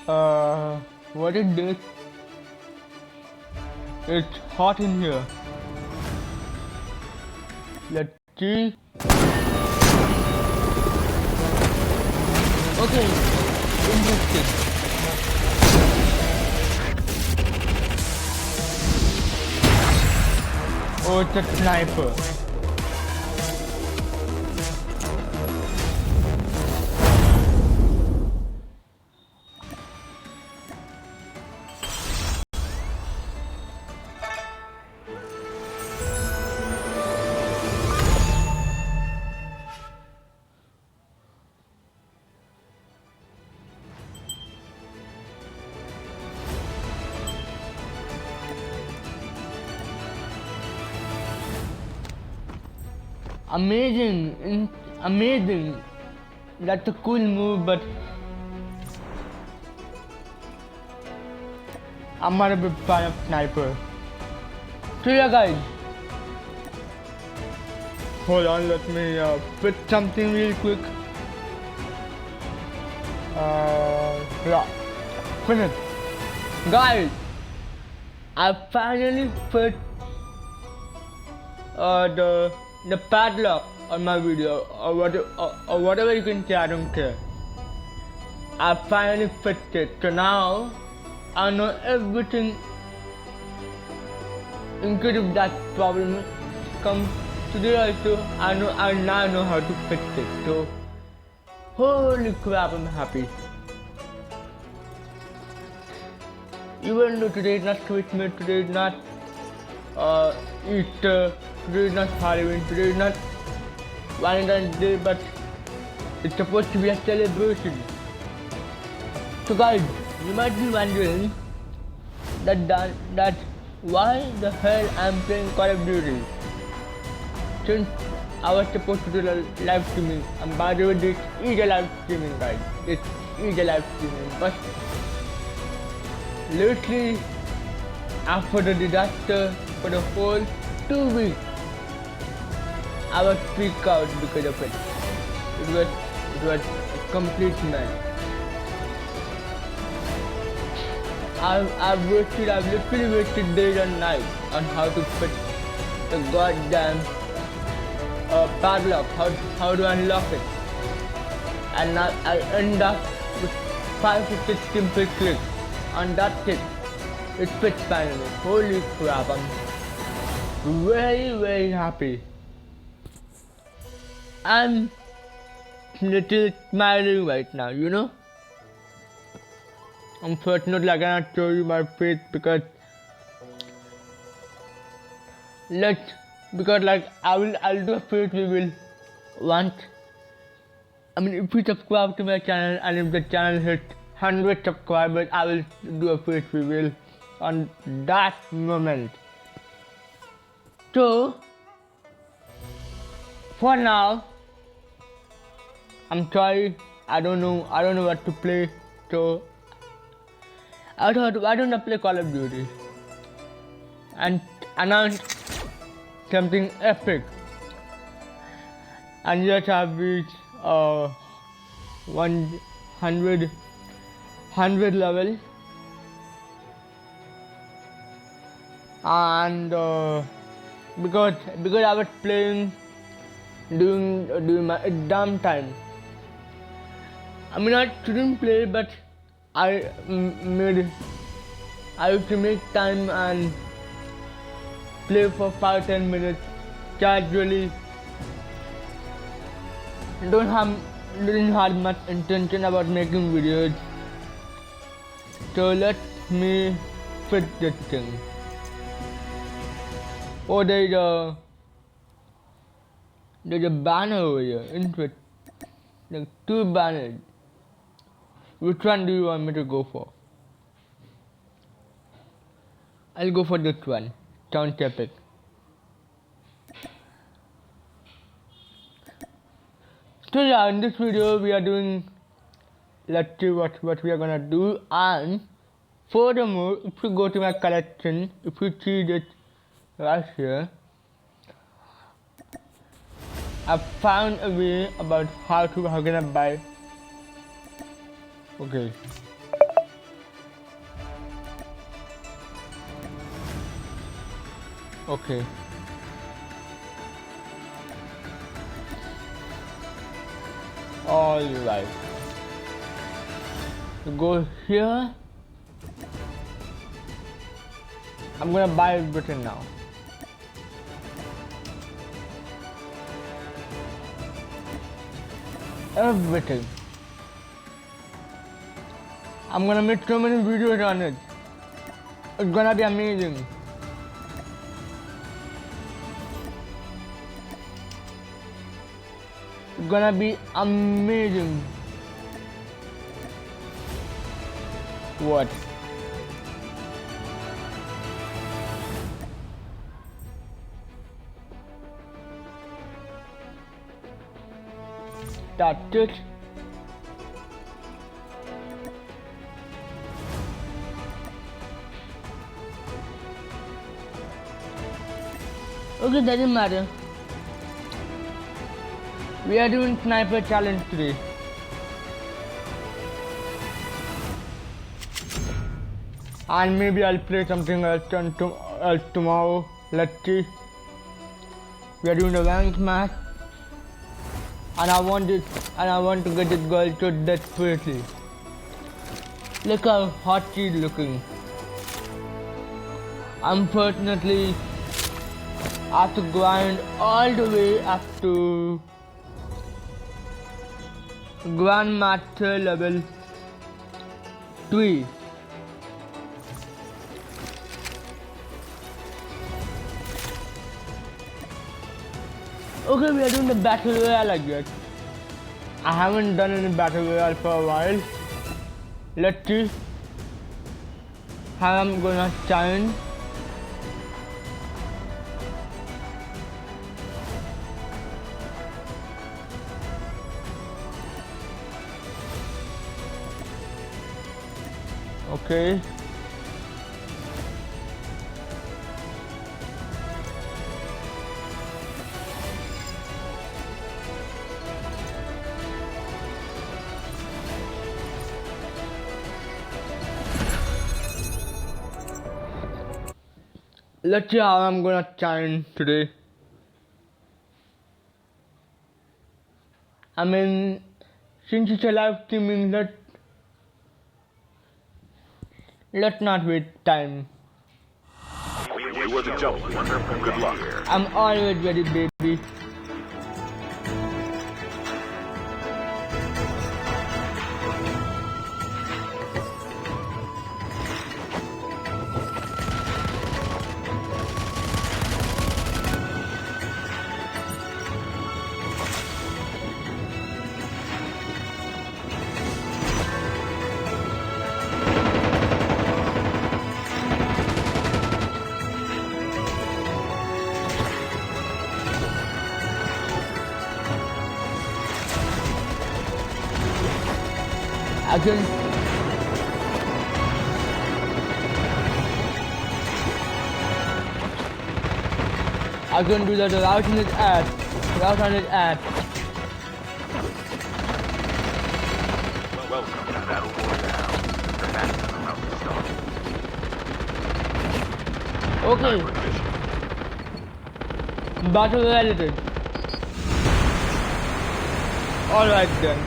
What is this? It's hot in here. Let's see. Okay, interesting. Oh, it's a sniper. Amazing. That's a cool move, but I'm not a big fan of sniper. So yeah, guys. Hold on, let me put something real quick. Yeah, finish. Guys, I finally put the padlock on my video, or whatever you can say, I don't care. I finally fixed it, so now I know everything in case if that problem comes today also. I now know how to fix it. So holy crap, I'm happy. Even though today is not Christmas, today is not Easter, today is not Halloween, today is not Valentine's Day, but it's supposed to be a celebration. So guys, you might be wondering that why the hell I'm playing Call of Duty since I was supposed to do live streaming. And by the way, this is a live streaming, guys. This is a live streaming, but lately, after the disaster for the whole 2 weeks, I was freaked out because of it. It was a complete mess. I've literally wasted days and nights on how to fix the goddamn padlock, how to unlock it. And now I end up with 5 to 6 simple clicks. And that's it. It fits finally. Holy crap, I'm very happy. I'm little smiling right now, you know? Unfortunately, I cannot show you my face because I'll do a face reveal once. I mean, if you subscribe to my channel and if the channel hits 100 subscribers, I will do a face reveal on that moment. So, for now, I'm sorry, I don't know what to play, so I thought, why don't I play Call of Duty and announce something epic. And yes, I've reached 100 level, and because I was playing during my exam time. I mean, I shouldn't play, but I used to make time and play for 5-10 minutes casually. Didn't have much intention about making videos. So let me fix this thing. Oh, there's a banner over here. Interesting. Like 2 banners. Which one do you want me to go for? I'll go for this one. Sounds epic. So yeah, in this video we are doing, let's see what we are gonna do. And furthermore, if you go to my collection, if you see this right here, I found a way about how gonna buy. Okay. Okay. Alright. Go here. I'm gonna buy everything now. Everything. I'm gonna make so many videos on it. It's gonna be amazing. It's gonna be amazing. What? That's it. Okay, doesn't matter. We are doing sniper challenge today. And maybe I'll play something else tomorrow. Let's see. We are doing a ranked match. And I want to get this girl so desperately. Look how hot she's looking. Unfortunately, I have to grind all the way up to Grandmaster level 3. Okay, we are doing the battle royale again. I haven't done any battle royale for a while. Let's see how I'm gonna challenge. Okay. Let's see how I'm gonna challenge today. I mean, since it's a live streaming, let's not waste time. You were the jump. Good luck. I'm always ready, baby. I can do that without on his ass. Without on his ass. Welcome to Battle Royale. The match is about to start. Okay. Battle Royale. Alright then.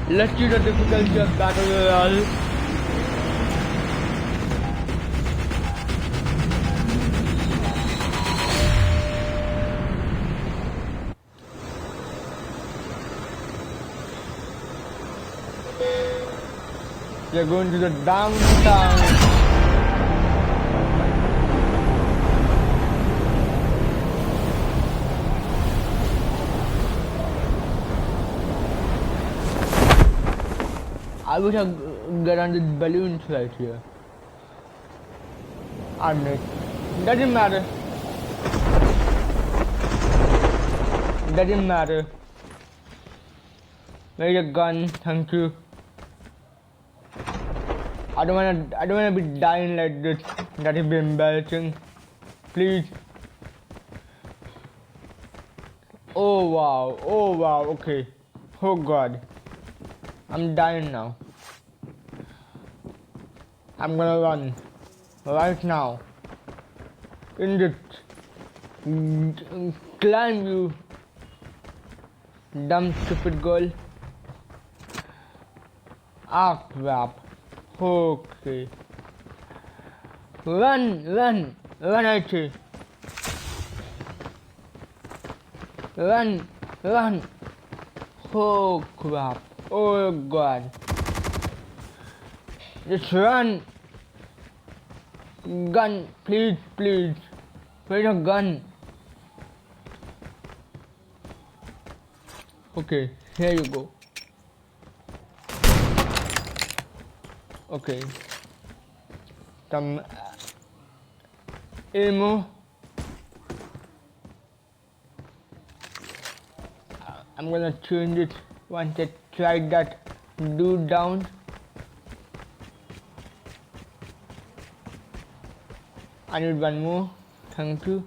Let's see the difficulty of Battle Royale. We are going to the downtown. I wish I get on the balloons right here. And it doesn't matter. Doesn't matter. Where's your gun? Thank you. I don't wanna be dying like this. That would be embarrassing. Please. Oh wow, okay. Oh god. I'm dying now. I'm gonna run. right now. In this climb, you dumb stupid girl. Ah crap. Okay. Run I say. Run. Oh crap. Oh god. Just run. Gun, please. Where's a gun? Okay, here you go. Okay. Some ammo. I'm gonna change it once I try that dude down. I need one more. Thank you.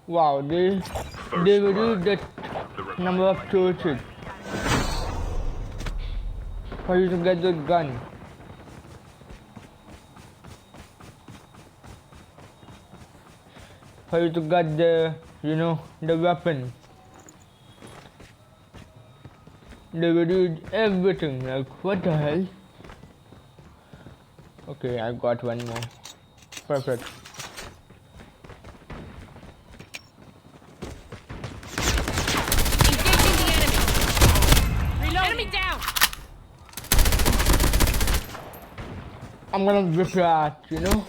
Wow, they reduced the number of choices for you to get the gun. For you to get the, the weapon. They reduced everything. Like, what the hell? Okay, I got one more. Perfect. Enemy down! I'm gonna whip your ass, Terminal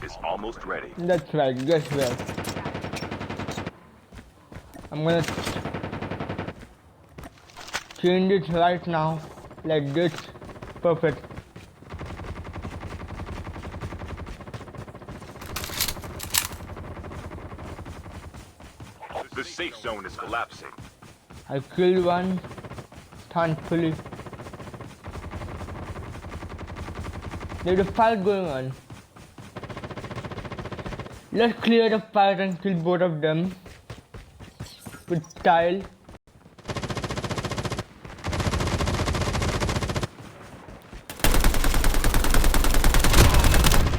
is almost ready. That's right, guess well. I'm gonna change it right now, like this. Perfect. The safe zone is collapsing. I killed one, thankfully. There's a fight going on. Let's clear the fight and kill both of them with style.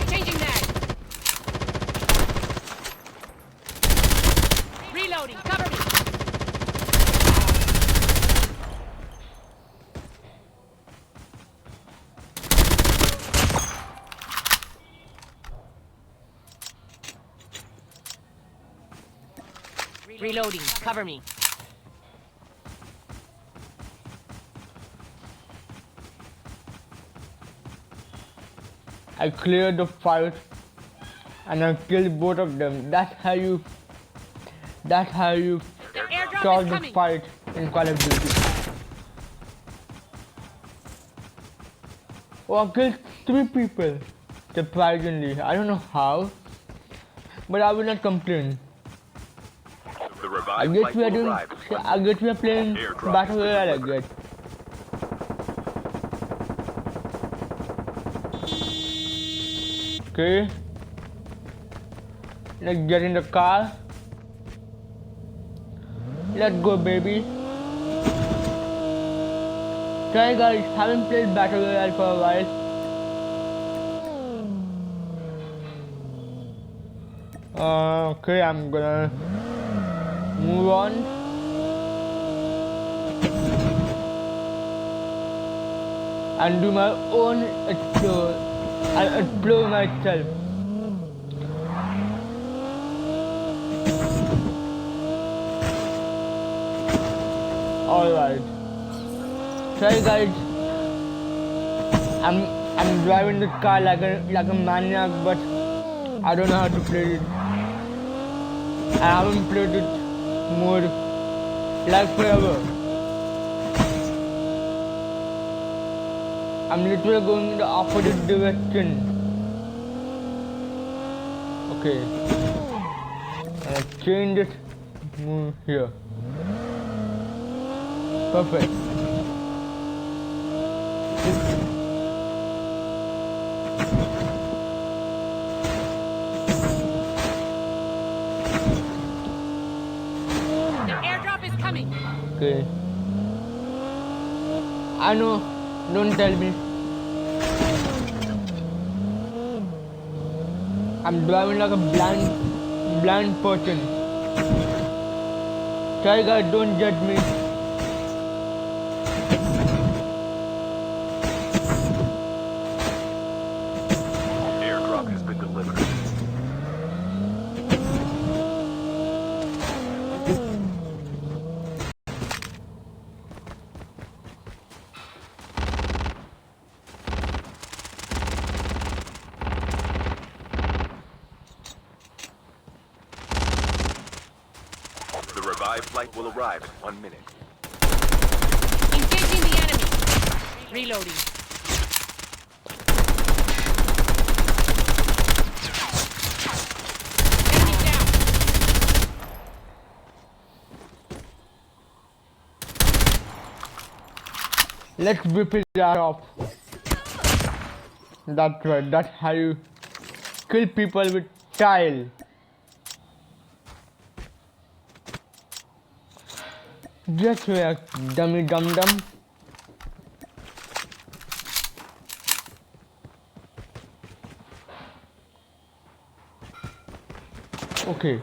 Changing that! Reloading, cover me! Reloading, cover me. I cleared the fight and I killed both of them. That's how you The airdrop solve is the coming! fight in Call of Duty. Oh, I killed 3 people. Surprisingly, I don't know how, but I will not complain. The I revived guess flight we are will doing. arrive. I guess we are playing Airdrop Battle has been Royale. I delivered. guess. Okay. Let's get in the car. Let's go, baby. Sorry guys, haven't played Battle Royale for a while. Okay, I'm gonna move on. And do my own explore. I'll explore myself. Alright. Sorry guys. I'm driving the car like a maniac, but I don't know how to play it. I haven't played it more like forever. I'm literally going in the opposite direction. Okay. And I change it. Move here. Perfect. The airdrop is coming! Okay. I know. Don't tell me. I'm driving like a blind person. Sorry guys, don't judge me. Airdrop has been delivered. The revived flight will arrive in 1 minute. Engaging the enemy. Reloading. Enemy down. Let's rip it off. That's right, that's how you kill people with style. Just like dummy dum dum. Okay,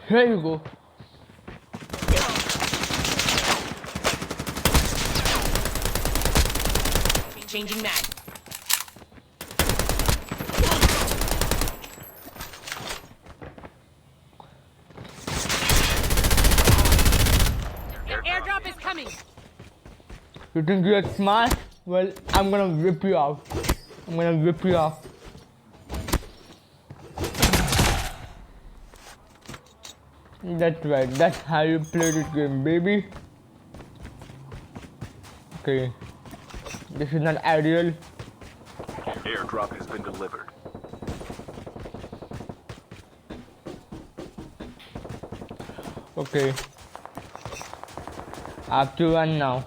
here you go. Changing mag. Airdrop is coming. You think you're smart? Well, I'm gonna rip you off. I'm gonna rip you off. That's right, that's how you play this game, baby. Okay, this is not ideal. Airdrop has been delivered. Okay, I have to run now.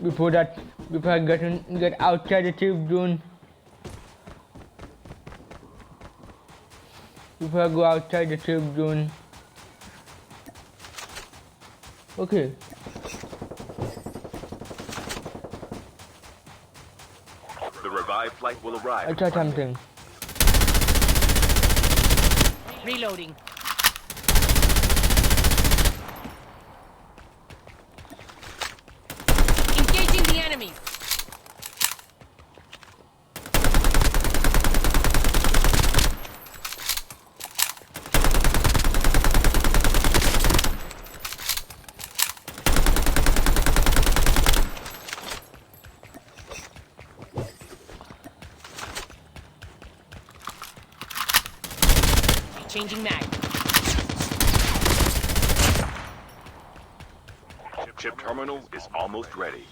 Before I get outside the safe zone. Before I go outside the safe zone. Okay. The revived flight will arrive. I saw something. Reloading. Engaging the enemy. Changing mag. Chip terminal is almost ready.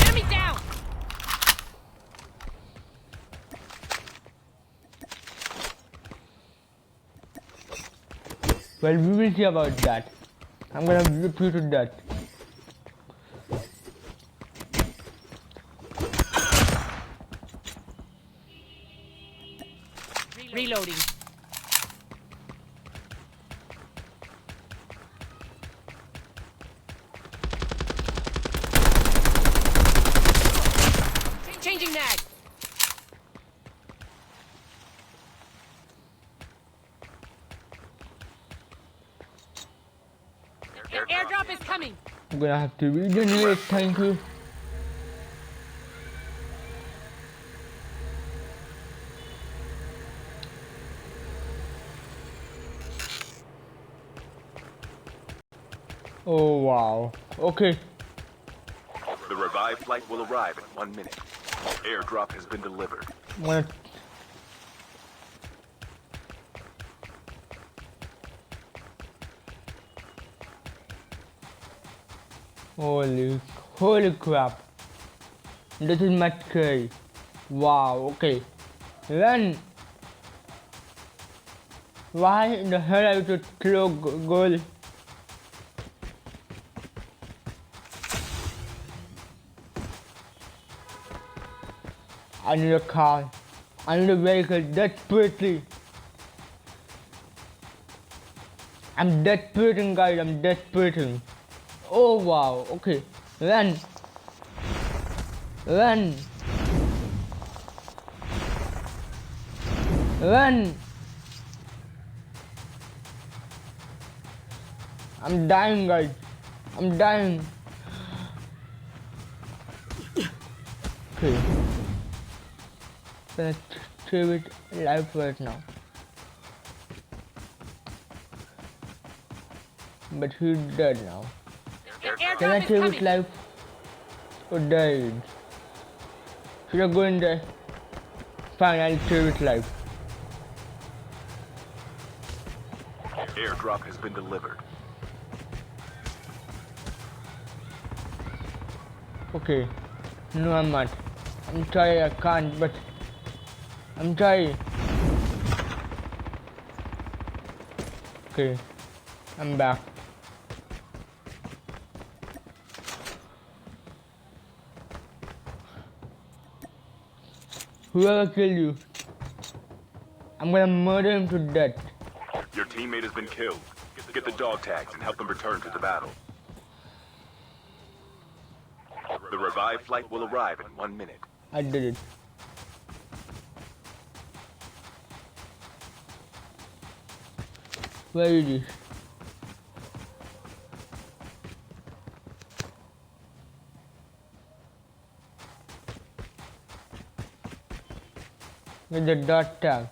Enemy down. Well, we will see about that. I'm gonna rip you to death. Reloading. Changing mag. Airdrop is coming. I'm gonna have to regenerate, thank you. Oh wow. Okay. The revived flight will arrive in 1 minute. Airdrop has been delivered. I'm gonna holy crap. This is much scary. Wow, okay. Run! Why in the hell are you so slow, girl? I need a car. I need a vehicle desperately. I'm desperating, guys. I'm desperating. Oh wow. Okay. Run. Run. Run. I'm dying, guys. I'm dying. Okay. Gonna save it live right now. But he's dead now. Can I Airdrop is save it coming. live? Or died? Should I go in there? Fine, I'll save it live. Airdrop has been delivered. Okay. No, I'm not. I'm sorry, I can't, but I'm sorry. Okay. I'm back. Whoever killed you, I'm gonna murder him to death. Your teammate has been killed. Get the dog tags and help them return to the battle. The revived flight will arrive in 1 minute. I did it. Where is he? With the dot tag.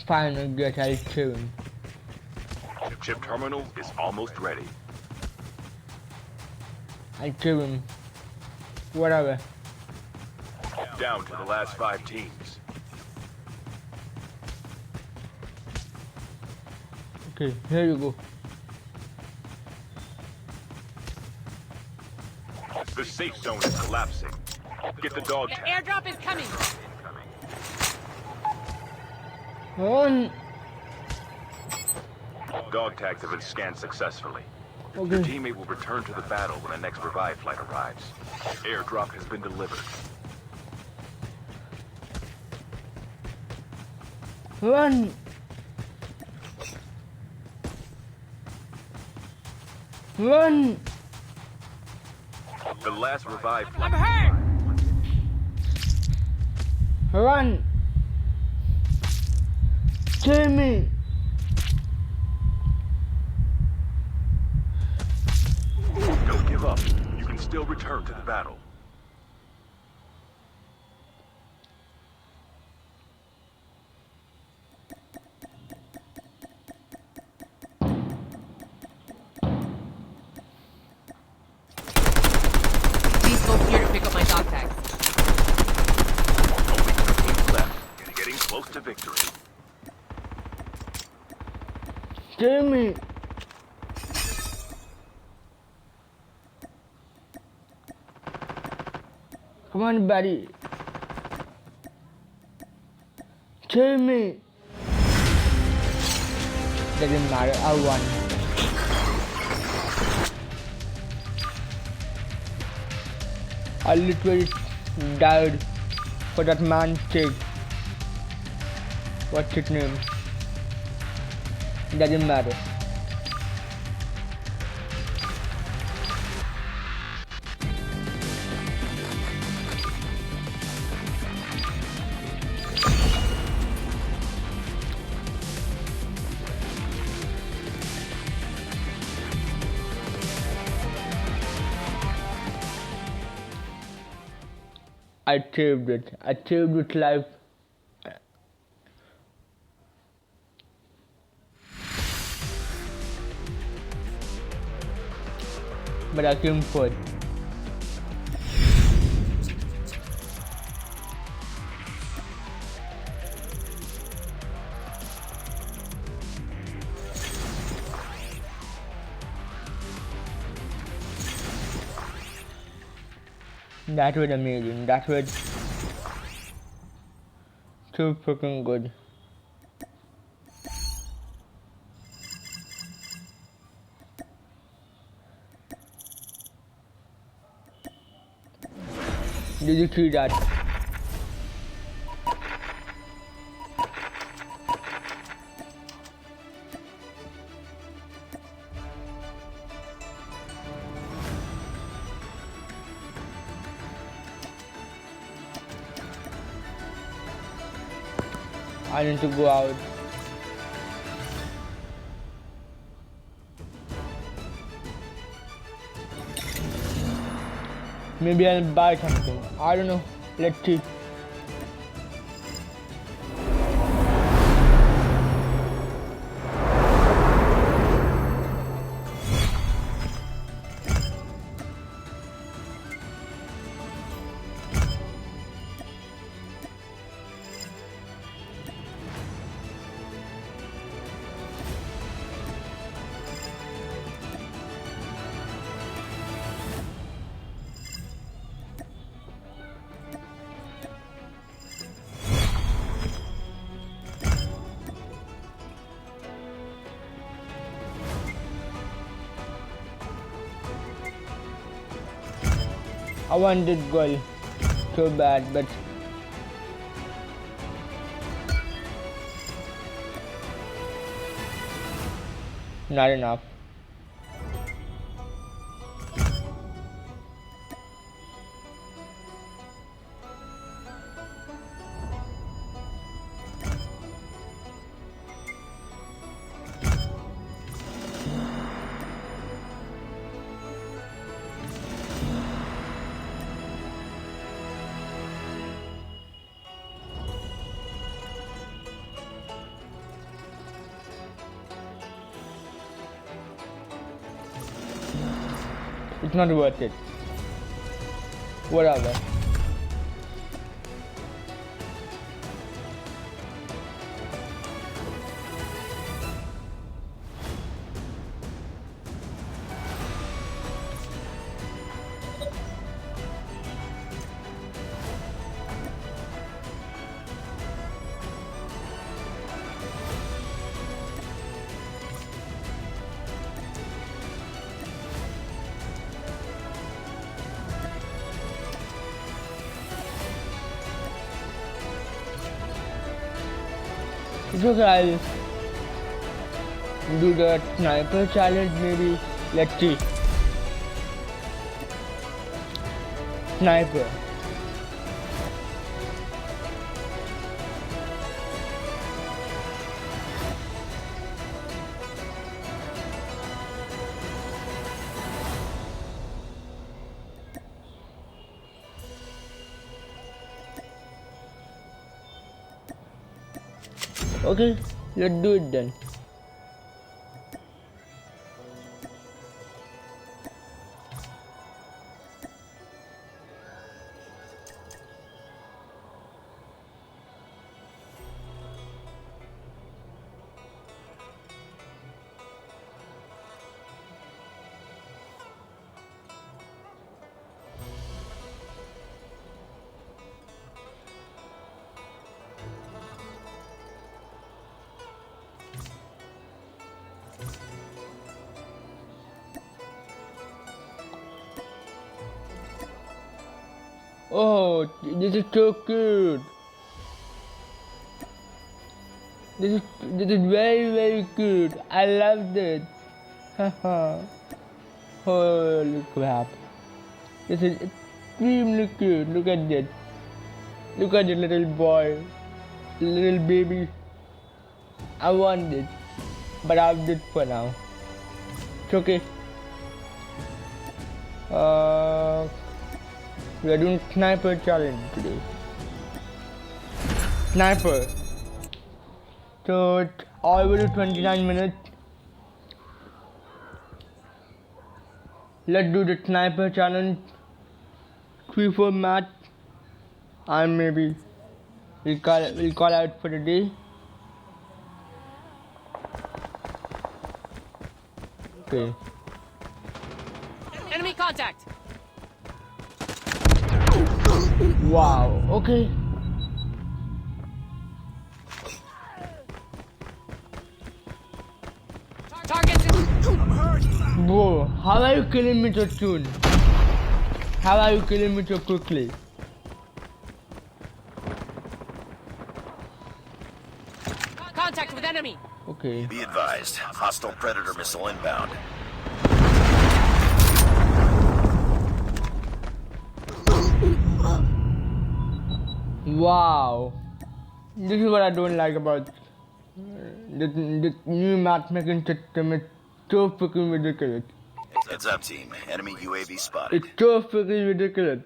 Fine, I guess I'll kill him. Chip terminal is almost ready. I'll kill him. Whatever. Down to the last 5 teams. Okay, here you go. The safe zone is collapsing. Get the dog The tag. airdrop is coming. Run! Dog tags have been scanned successfully. Your Okay. teammate will return to the battle when the next revive flight arrives. Airdrop has been delivered. Run! Run! The last revive I'm flight. hurt. Run! Kill me! Don't give up. You can still return to the battle. Please go here to pick up my dog tags. Only 2 teams left and getting close to victory. Kill me! Come on, buddy. Kill me! Doesn't matter, I won. I literally died for that man's sake. What's his name? Doesn't matter. I saved it. I saved it live. But I came first. That was amazing. That was too freaking good. Did you see that? I need to go out. Maybe I'll buy something. I don't know. Let's see. I wanted gold so bad, but not enough. It's not worth it. Whatever. It's okay, I'll do the sniper challenge maybe. Let's see. Sniper. Okay, let's do it then. Oh, this is so cute. This is very cute. I love this. Haha. Holy crap. This is extremely cute. Look at this. Look at the little boy. Little baby. I want this. But I have this for now. It's okay. We are doing sniper challenge today. Sniper. So it's already 29 minutes. Let's do the sniper challenge. 3-4 match. And maybe we'll call out for the day. Okay. Enemy contact! Wow, okay. How are you killing me so soon? How are you killing me so quickly? Contact with enemy. Okay. Be advised, hostile predator missile inbound. Wow. This is what I don't like about the new matchmaking system. It's so freaking ridiculous. Heads up, team. Enemy UAV spotted. It's so freaking ridiculous.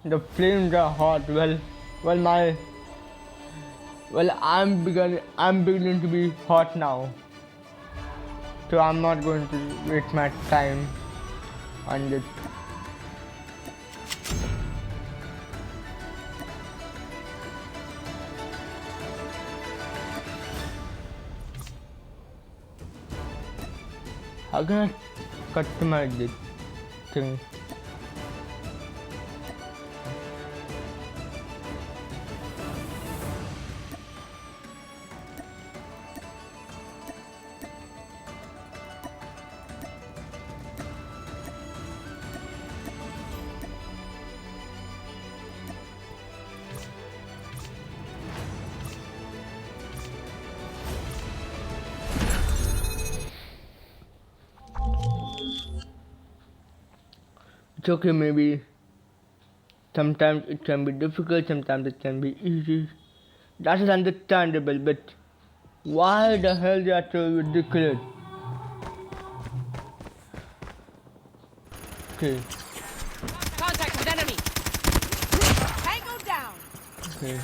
The flames are hot. I'm beginning to be hot now. So I'm not going to waste my time on this. How can I customize this thing? It's okay, maybe sometimes it can be difficult, sometimes it can be easy. That is understandable, but why the hell they are so ridiculous? Okay. Contact with enemy. Tango down. Okay.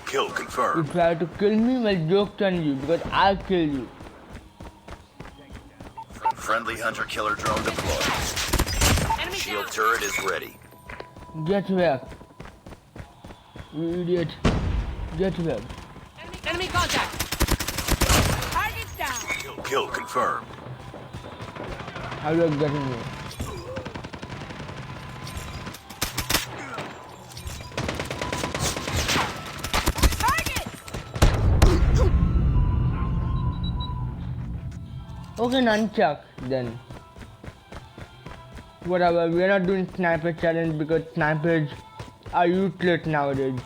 Kill You confirmed. try to kill me, well, joke's on you because I'll kill you. Friendly hunter-killer drone deployed. Enemy Shield down. turret is ready. Get back. You idiot. Get back. Enemy contact. Target down. Kill confirmed. How are you getting me? Target. Okay, nunchuck then. Whatever, we are not doing sniper challenge because snipers are useless nowadays.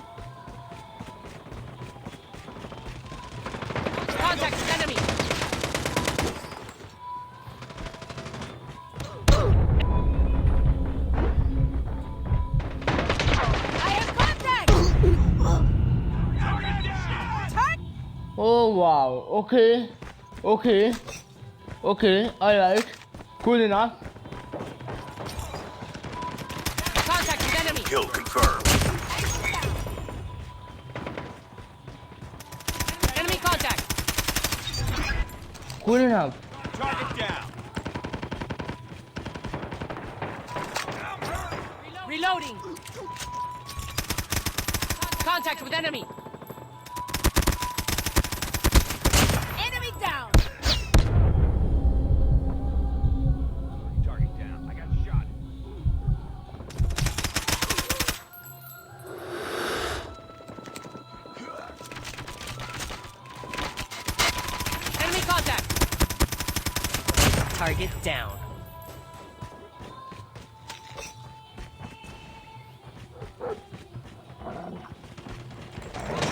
Contact with enemy. I have contact. Target. Oh wow, okay, alright, cool enough. Contact with enemy. Kill confirmed. Enemy contact. Cool enough. Target down. Reloading. Contact with enemy. Enemy down. Target down. I got shot. Enemy contact. Target down.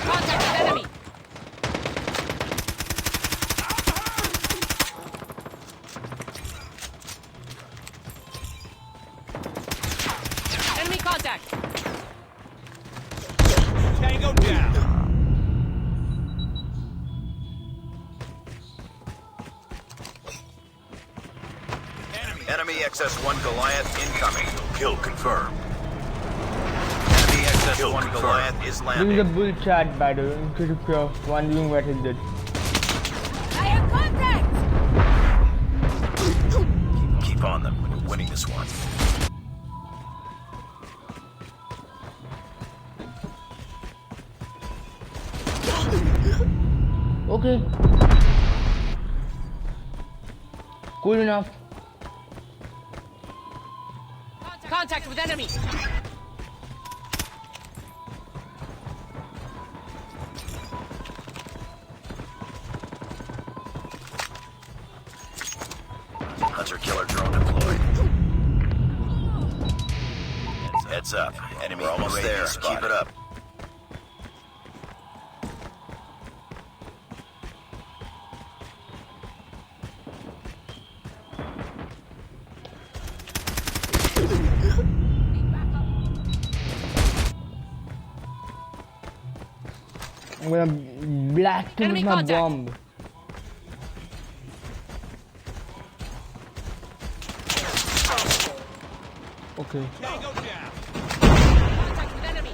Contact with enemy. Enemy contact. Tango down. Enemy XS-1 Goliath incoming. Kill confirmed. Enemy XS-1 Goliath is This is a landing. bull chat by the way, in case if you're wondering what is it. I have contact. Keep on them. We're winning this one. Okay. Cool enough. Contact with enemy. Hunter-killer drone deployed. Heads up. Enemy almost there. Keep it up. I'm gonna blast him with Enemy my contact. bomb. Okay. Tango down. Contact with enemy.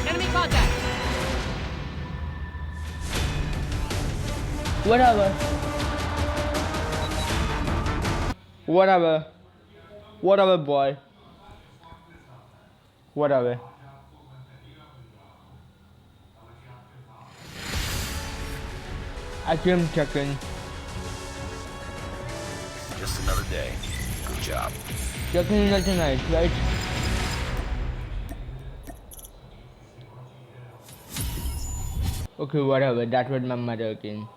Enemy contact. Whatever. Whatever. Whatever, boy. Whatever. I came checking. Just another day. Good job. Checking in tonight, right? Okay, whatever. That was my mother again.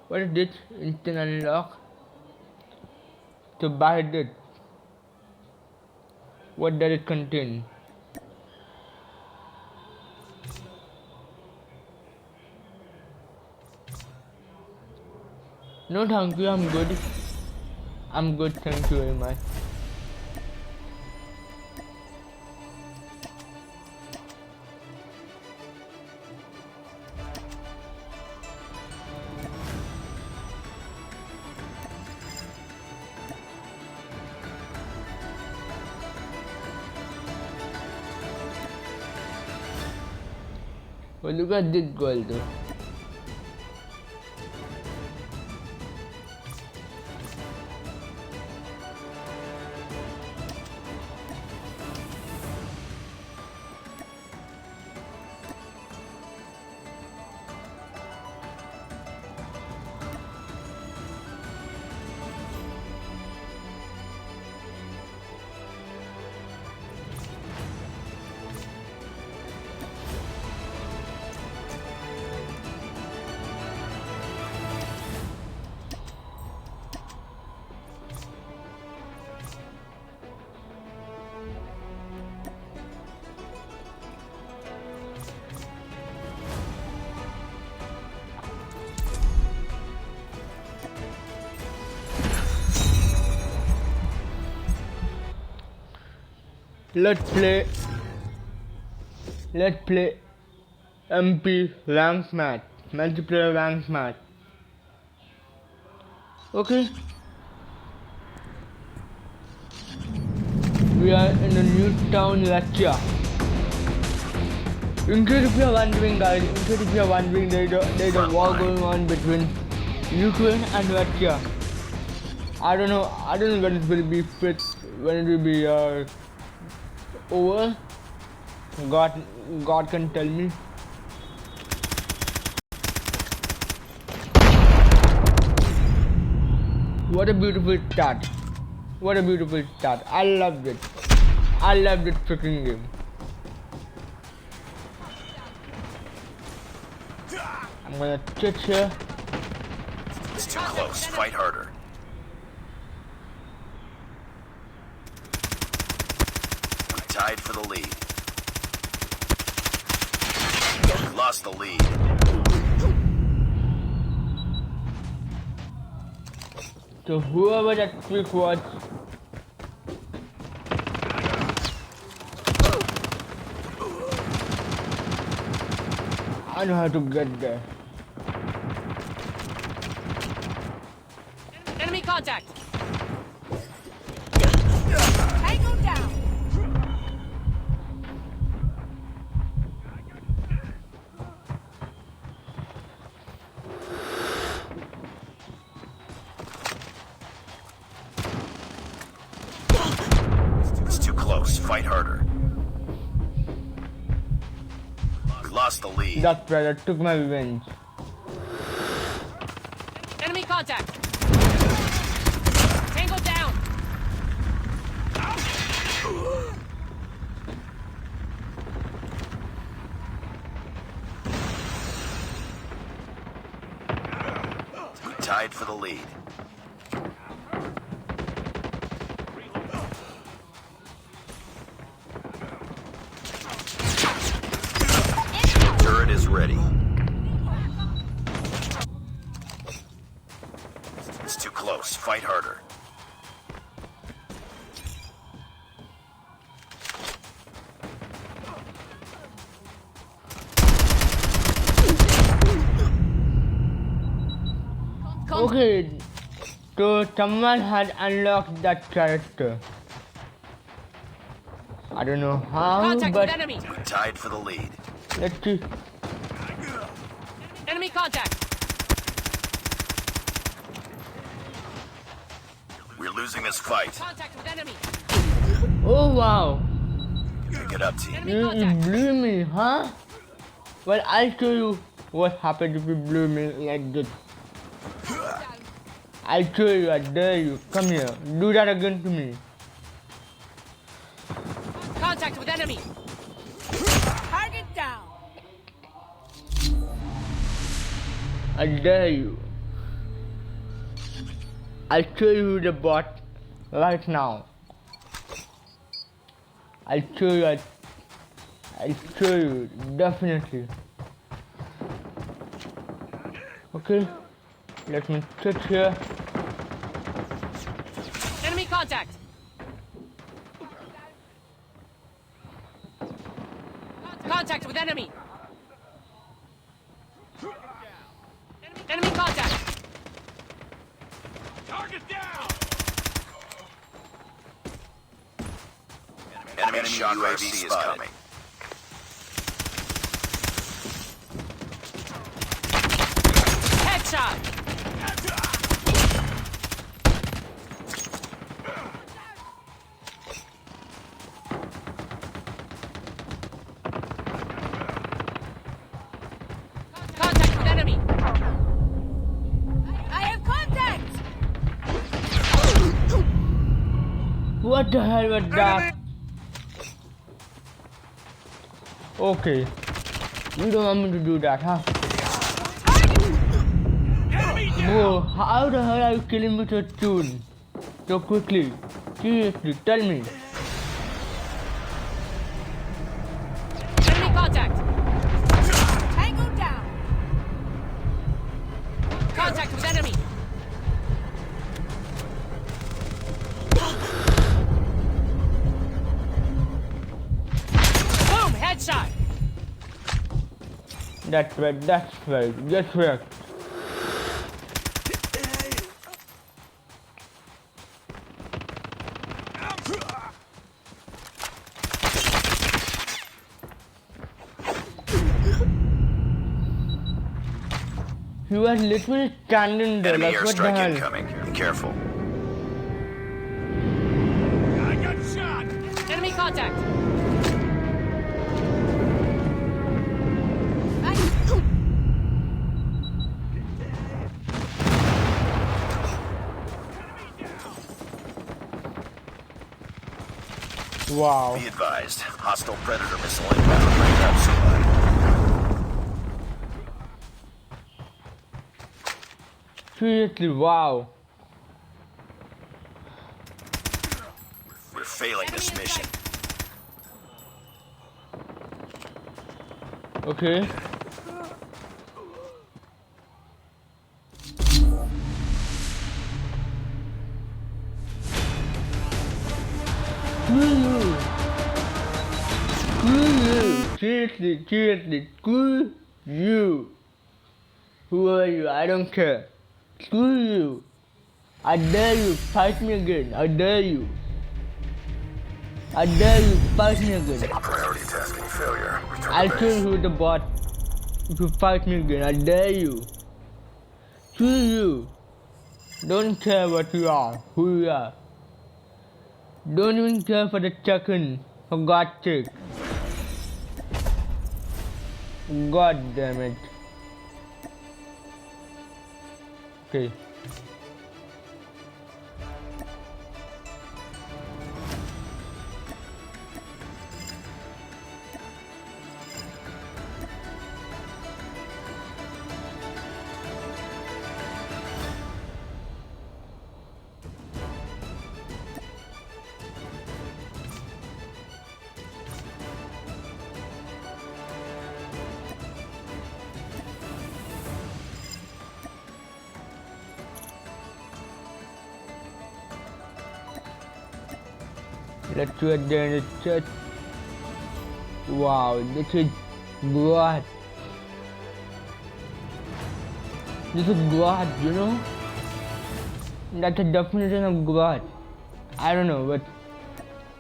What is this? Instant unlock? To buy it. What does it contain? No, thank you. I'm good. I'm good. Thank you very much. Well, look at this girl though. Let's play MP rank match, multiplayer rank match. Okay. We are in a new town, Latvia. In case if you are wondering, guys, there's a war going on between Ukraine and Latvia. I don't know when it will be when it will be over. God can tell me. What a beautiful start. What a beautiful start. I loved it. I loved this freaking game. I'm gonna sit here. It's too close. Fight harder. We tied for the lead. We lost the lead. So whoever that trick was, I know how to get there. Enemy contact. Tango down. It's too close. Fight harder. We lost the lead. That brother took my revenge. Enemy contact. Tango down. We tied for the lead. close. Fight harder. Okay, so someone had unlocked that character. I don't know how, Contact with but enemy. We're tied for the lead. let's see. Enemy contact. We're losing this fight. Contact with enemy. Oh wow, Pick it up, team. Enemy you contact. blew me, huh? Well, I'll show you what happened if you blew me like this. I'll show you, I dare you. Come here, do that again to me. Contact with enemy. Target down. I dare you. I'll show you the bot right now. I'll show you. I'll show you definitely. Okay, let me sit here. Enemy contact. Contact with enemy. Enemy contact. Target down! Enemy UAV is coming. Headshot. Contact with enemy. I have contact. What the hell was that? Okay, you don't want me to do that, huh? Bro, how the hell are you killing me so soon? So quickly? Seriously, tell me. Enemy contact. Tango down. Contact with enemy. Boom! Headshot. That's right, just right. He was literally standing there, Enemy like what the airstrike hell? incoming. Be careful. I got shot! Enemy contact. Wow. Be advised. Hostile Predator missile inbound. Bring up somebody. Seriously, wow. We're failing this mission. Okay. Screw you. Screw you. Seriously, screw you. Who are you? I don't care. Screw you. I dare you, fight me again. I dare you. I dare you, fight me again. Priority testing failure. Return I'll to kill base. you with the bot if you fight me again. I dare you. Screw you. Don't care what you are, who you are. Don't even care for the second, for God's sake. God damn it. Okay. Let's do it there in the church. Wow, this is God. This is God, you know? That's the definition of God. I don't know, but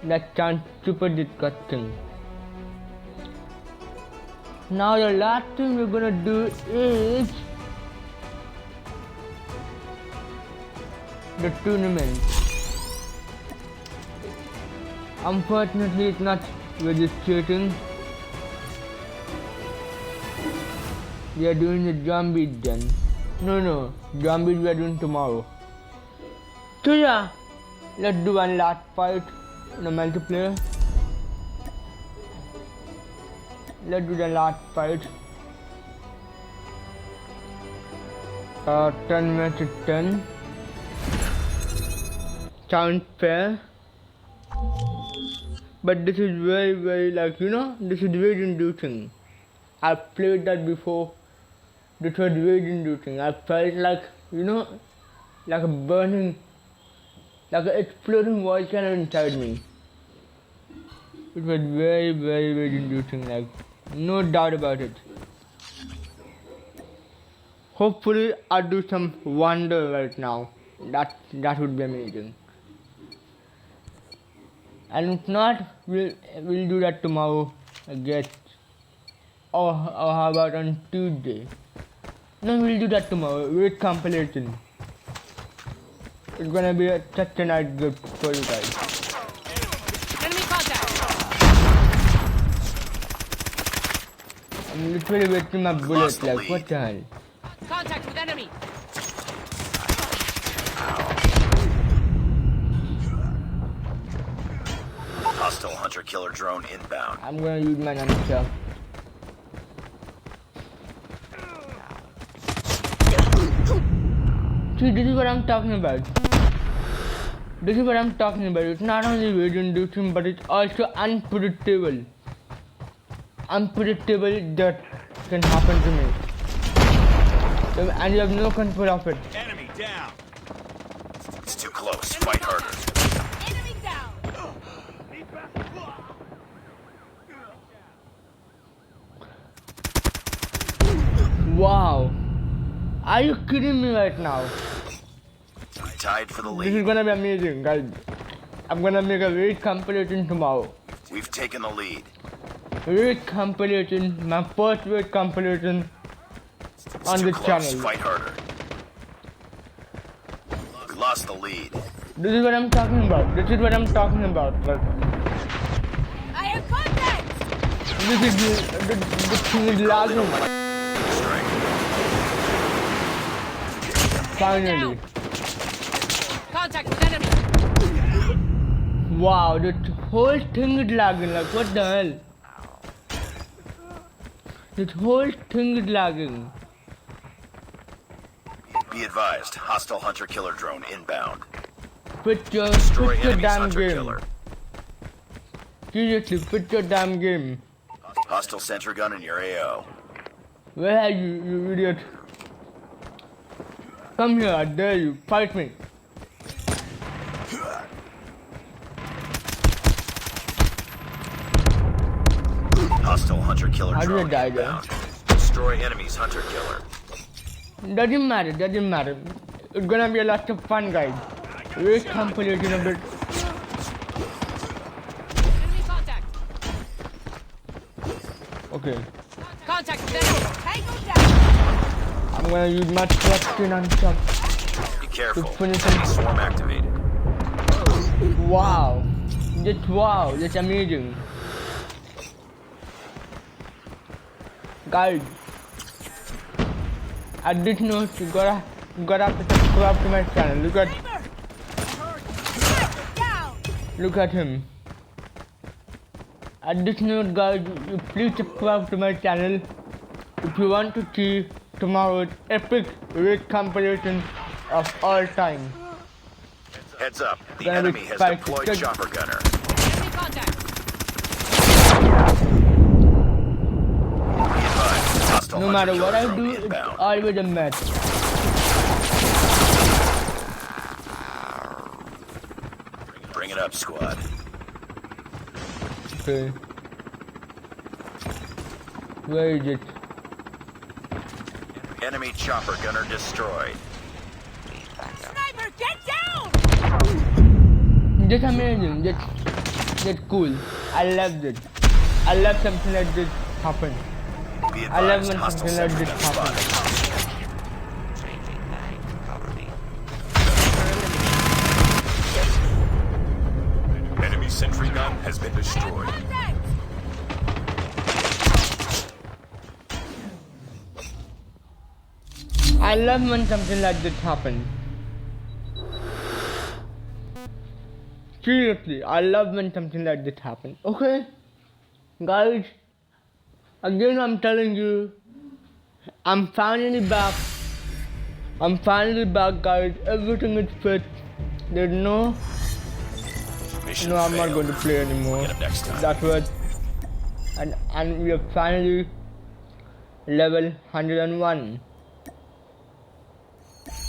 that sounds super disgusting. Now the last thing we're gonna do is the tournament. Unfortunately, it's not registering. We are doing the zombies then. No, zombies we are doing tomorrow. So yeah, let's do one last fight in the multiplayer. Let's do the last fight. 10 versus 10. Sounds fair. But this is very like, you know, this is rage inducing. I've played that before. This was rage inducing. I felt like, you know, like a burning, like an exploding volcano inside me. It was very rage inducing, like, no doubt about it. Hopefully I'll do some wonder right now. That would be amazing. And if not, we'll do that tomorrow, I guess. Or how about on Tuesday? No, we'll do that tomorrow with compilation. It's gonna be such a nice gift for you guys. Enemy contact. I'm literally wasting my bullets, like what the hell? Contact with enemy. Hostile hunter-killer drone inbound. I'm gonna use my nunchuck. See, this is what I'm talking about. This is what I'm talking about. It's not only rage inducing, but it's also unpredictable. Unpredictable that can happen to me. And you have no control of it. Enemy down. It's too close. Fight harder. Enemy down. Wow. Are you kidding me right now? Tied for the This is lead. gonna be amazing, guys. I'm gonna make a raid compilation tomorrow. We've taken the lead. Raid compilation, my first raid compilation It's on too this close. channel. Fight harder. We lost the lead. This is what I'm talking about. This is what I'm talking about. Like, I have contact. this is the thing is lagging. Strike. Finally. Contact with enemy. Wow, the whole thing is lagging. Like, what the hell? This whole thing is lagging. Be advised. Hostile hunter-killer drone inbound. Put your Enemies damn hunter-killer. game. Seriously, put your damn game. Hostile sentry gun in your AO. Where are you, you idiot? Come here, I dare you. Fight me. Hostile hunter-killer How do drone you die there? inbound. Destroy enemies hunter-killer. Doesn't matter. It's gonna be a lot of fun, guys. Raid compilation of it. Enemy contact. Okay. Contact with enemy. Tango down. I'm gonna use my trusting and stuff. Be careful. finish Enemy him. swarm activated. Wow. That's amazing. Guys, I didn't know you gotta subscribe to my channel. Look at him. I didn't know, guys, you please subscribe to my channel if you want to see tomorrow's epic raid compilation of all time. Heads up. The Gonna be enemy has spicy. deployed Good. chopper gunner. Enemy contact. Be advised. Hostile No matter what I hunter-killer do, drone it's inbound. always a match. Bring it up, squad. Okay. Where is it? Enemy chopper gunner destroyed. Sniper, get down! That's amazing. That's cool. I love it. I love something like this happen. Be I love advised, when hostile something like sentry this gun happens. spotted. Enemy sentry gun has been destroyed. Contact! I love when something like this happens. Seriously, I love when something like this happens. Okay, guys. Again, I'm telling you, I'm finally back. I'm finally back, guys. Everything is fit. There's no. Mission No, I'm not failed. going to play anymore. Get him next time. That's what. And we are finally level 101.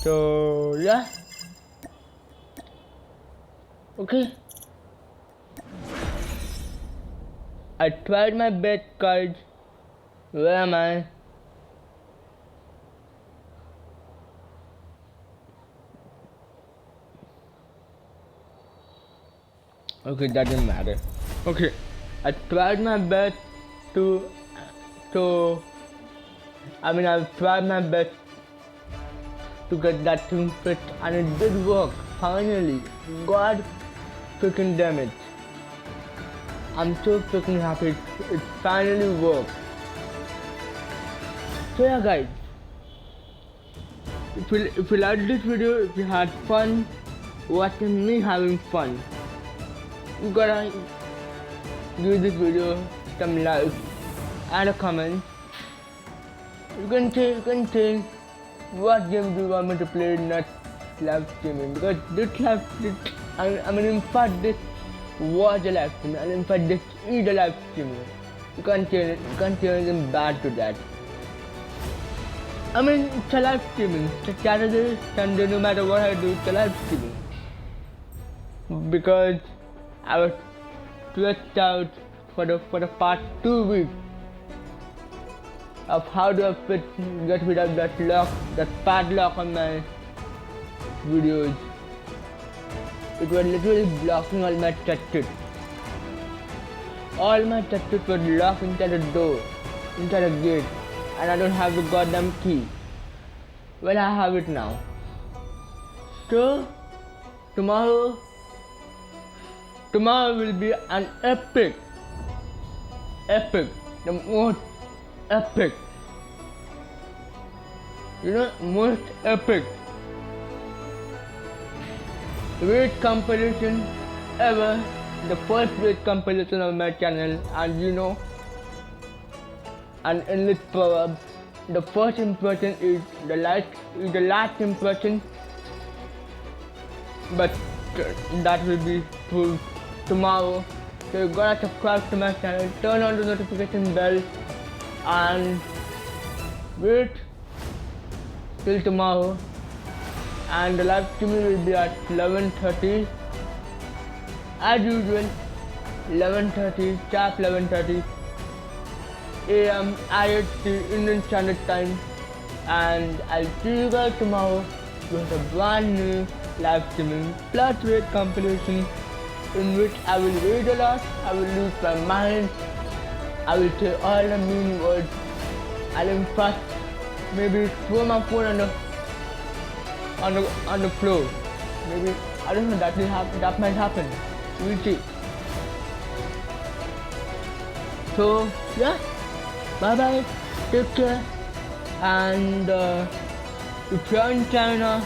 So yeah. Okay. I tried my best, guys. Where am I? Okay, that doesn't matter. Okay, I tried my best to. I've tried my best to get that thing fit, and it did work. Finally, God freaking damn it! I'm so freaking happy it finally worked. So yeah, guys, if you liked this video, if you had fun watching me having fun, you gotta give this video some likes and a comment. You can think what game do you want me to play next live streaming, because in fact this was a live stream, and in fact this is a live streaming. You can't say anything bad to that. It's a live streaming. It's Saturday, Sunday, no matter what I do, it's a live streaming. Because I was stressed out for the past 2 weeks of how do I get rid of that padlock on my videos. It was literally blocking all my touches. All my touches were locked inside a door, inside a gate, and I don't have the goddamn key. Well, I have it now. So, tomorrow will be an epic, the most epic, most epic raid compilation ever, the first raid compilation of my channel. And in this proverb, the first impression is the last impression, but that will be proved tomorrow. So you gotta subscribe to my channel, turn on the notification bell, and wait till tomorrow. And the live streaming will be at 11:30 as usual. 11:30, sharp 11:30 AM IST Indian Standard Time, and I'll see you guys tomorrow with a brand new live streaming plus raid compilation, in which I will read a lot, I will lose my mind, I will say all the mean words, I'll in fact maybe throw my phone on the floor. Maybe, I don't know, that might happen. We'll see. So yeah, bye bye, take care, and if you're in China,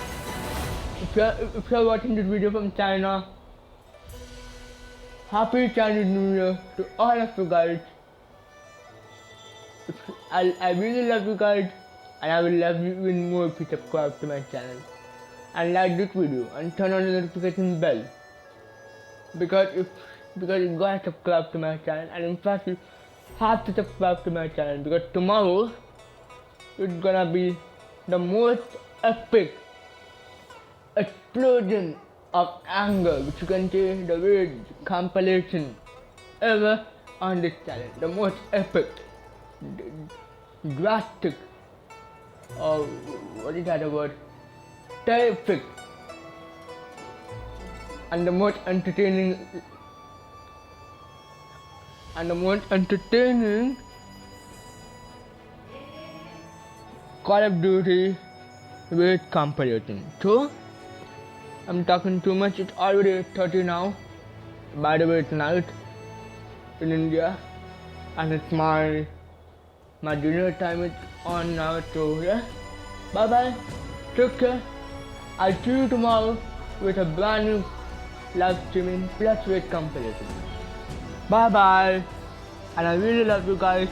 if you're watching this video from China, Happy Chinese New Year to all of you guys. I really love you guys, and I will love you even more if you subscribe to my channel and like this video and turn on the notification bell, because you gotta subscribe to my channel, and in fact you have to subscribe to my channel, because tomorrow it's gonna be the most epic explosion of anger, which you can say the raid compilation ever on this challenge, the most epic, drastic, or what is that word? Terrific, and the most entertaining, Call of Duty with comparison. So, I'm talking too much. It's already 8:30 now. By the way, it's night in India, and it's my dinner time is on now. So yeah, bye bye. Take care. I'll see you tomorrow with a brand new live streaming plus with comparison. Bye bye, and I really love you guys.